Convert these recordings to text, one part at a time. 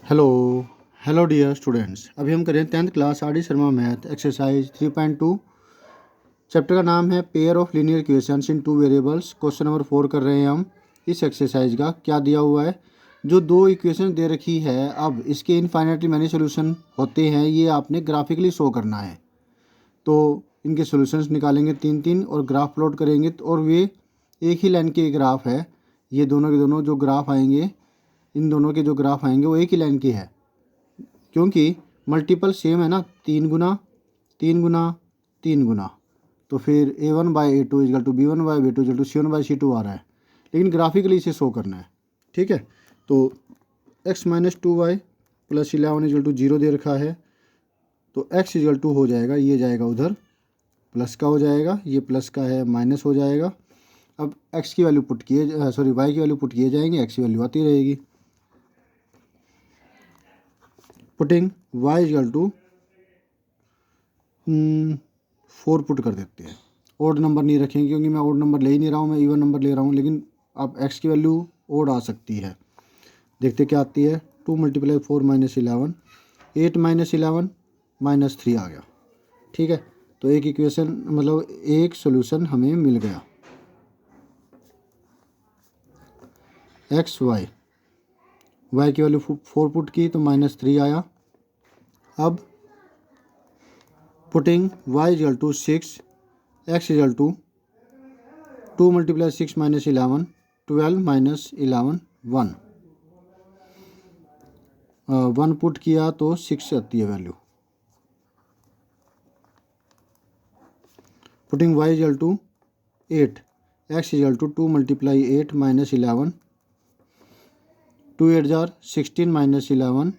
Hello hello dear students. अभी हम करें 10th class R D Sharma math exercise 3.2। Chapter का नाम है pair of linear equations in two variables. Question number 4 कर रहे हैं हम। इस एक्सरसाइज का क्या दिया हुआ है, जो दो इक्वेशन दे रखी है, अब इसके इनफाइनाइटली मैनी सोल्यूशन होते हैं, ये आपने ग्राफिकली शो करना है। तो इनके सोल्यूशंस निकालेंगे तीन तीन और ग्राफ प्लॉट करेंगे, और वे एक ही लाइन के ग्राफ है। ये दोनों के दोनों जो ग्राफ आएंगे, इन दोनों के जो ग्राफ आएंगे वो एक ही लाइन की है, क्योंकि मल्टीपल सेम है ना, 3 गुना 3 गुना 3 गुना। तो फिर a1/a2 equal to b1/b2 equal to c1/c2 आ रहा है, लेकिन ग्राफिकली इसे शो करना है। ठीक है, तो x-2y प्लस 11 इजल टू 0 दे रखा है, तो x इजल टू हो जाएगा, ये जाएगा उधर, प्लस का हो जाएगा, ये प्लस का है माइनस हो जाएगा। अब x की वैल्यू पुट किए y की वैल्यू पुट किए जाएंगे, x की वैल्यू आती रहेगी। Putting y equal to 4 put कर देते हैं। ओड नंबर नहीं रखेंगे, क्योंकि मैं ओड नंबर ले ही नहीं रहा हूँ, मैं इवन नंबर ले रहा हूँ, लेकिन अब x की वैल्यू ओड आ सकती है। देखते क्या आती है। 2 × 4 - 11, 8 - 11 -3 आ गया। ठीक है, तो एक इक्वेशन मतलब एक सोल्यूशन हमें मिल गया। y की वैल्यू 4 पुट की तो -3 आया। अब putting y equal to 6, x equal to 2 × 6 - 11, 12 - 11 1, 1 put किया तो 6 आती है value. Putting y equal to 8, x equal to 2 × 8 - 11, 2 8 जार 16 - 11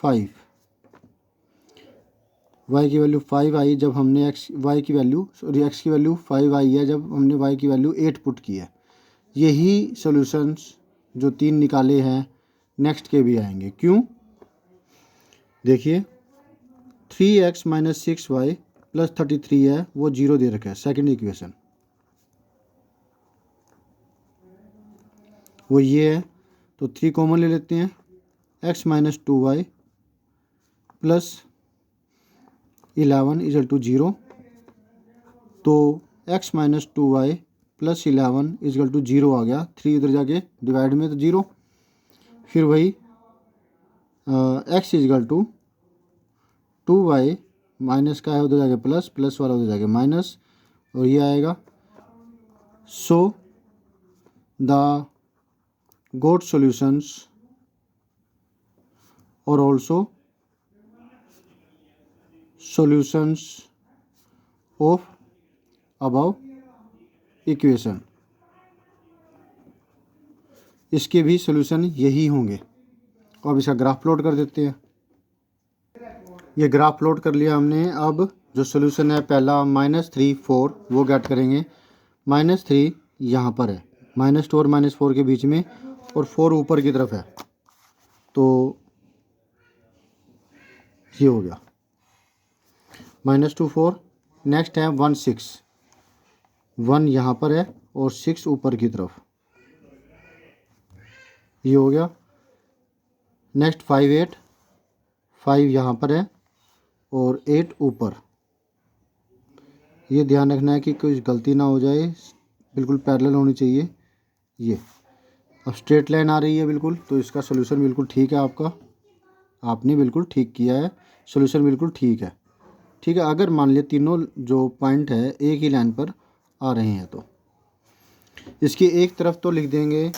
5, y की वैल्यू 5 आई जब हमने x की वैल्यू 5 आई है जब हमने y की वैल्यू 8 पुट की है। यही सॉल्यूशंस जो तीन निकाले हैं नेक्स्ट के भी आएंगे। क्यों? देखिए, 3x - 6y + 33 है, वो 0 दे रखा है। सेकंड इक्वेशन वो ये है, तो 3 कॉमन ले लेते हैं। x - 2y + 11 इजल टू 0, तो x - 2y + 11 इजल टू 0 आ गया। 3 इधर जाके डिवाइड में तो 0, फिर वही x equal to 2y minus का है उधर जाके प्लस, प्लस वाला उधर जाके माइनस, और ये आएगा। सो द गोट सॉल्यूशंस और also solutions of above equation, इसके भी सॉल्यूशन यही होंगे। अब इसका ग्राफ प्लॉट कर देते हैं। ये ग्राफ प्लॉट कर लिया हमने। अब जो सॉल्यूशन है पहला -3 4 वो गेट करेंगे। -3 यहाँ पर है, -2 और -4 के बीच में, और 4 ऊपर की तरफ है, तो ये हो गया -2 4। नेक्स्ट है 1 6, 1 यहाँ पर है और 6 ऊपर की तरफ, ये हो गया। नेक्स्ट 5 8, 5 यहाँ पर है और 8 ऊपर। ये ध्यान रखना है कि कुछ गलती ना हो जाए, बिल्कुल पैरेलल होनी चाहिए ये। अब स्ट्रेट लाइन आ रही है बिल्कुल, तो इसका सोल्यूशन बिल्कुल ठीक है। आपने बिल्कुल ठीक किया है, सोल्यूशन बिल्कुल ठीक है। ठीक है, अगर मान लिया तीनों जो पॉइंट है एक ही लाइन पर आ रहे हैं, तो इसकी एक तरफ तो लिख देंगे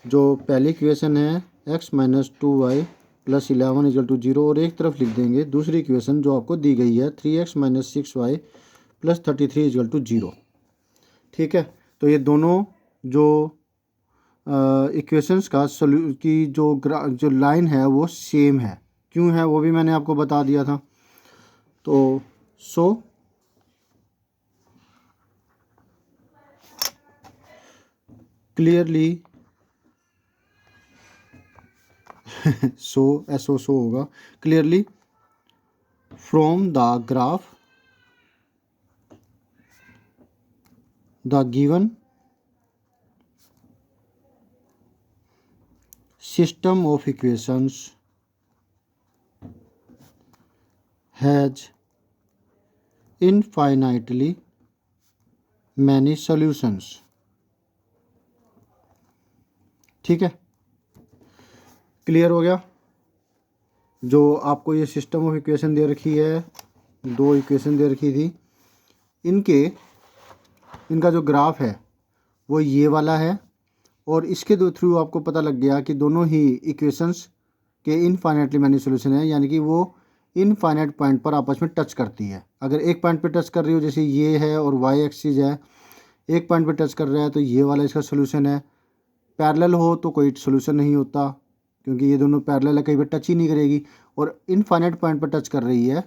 जो पहली इक्वेशन है x - 2y + 11 इजल टू 0, और एक तरफ लिख देंगे दूसरी इक्वेशन जो आपको दी गई है 3x - 6y + 33 इजल टू 0। ठीक है, तो ये दोनों जो इक्वेशंस का की जो लाइन है वो सेम है। क्यों है वो भी मैंने आपको बता दिया था। तो सो क्लियरली सो होगा clearly from the graph the given system of equations has infinitely many solutions. ठीक है, क्लियर हो गया। जो आपको ये सिस्टम ऑफ इक्वेशन दे रखी है, दो इक्वेशन दे रखी थी, इनका जो ग्राफ है वो ये वाला है, और इसके थ्रू आपको पता लग गया कि दोनों ही इक्वेशंस के इनफाइनाइटली मैनी सोल्यूशन है, यानी कि वो इनफाइनाइट पॉइंट पर आपस में टच करती है। अगर एक पॉइंट पे टच कर रही हो, जैसे ये है और वाई एक्सिस है, एक पॉइंट पे टच कर रहा है तो ये वाला इसका सोल्यूशन है। पैरेलल हो तो कोई सोल्यूशन नहीं होता, क्योंकि ये दोनों पैरेलल है, कहीं पर टच ही नहीं करेगी। और इनफाइनाइट पॉइंट पर टच कर रही है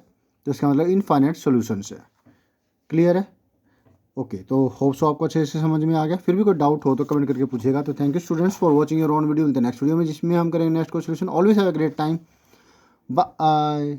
तो इसका मतलब इनफाइनाइट सोल्यूशंस है। क्लियर है? ओके, तो होप सो आपको अच्छे से समझ में आ गया। फिर भी कोई डाउट हो तो कमेंट करके पूछेगा। तो thank you students for watching your own video. In the next video में जिसमें हम करेंगे नेक्स्ट को solution. Always have a great time. Bye.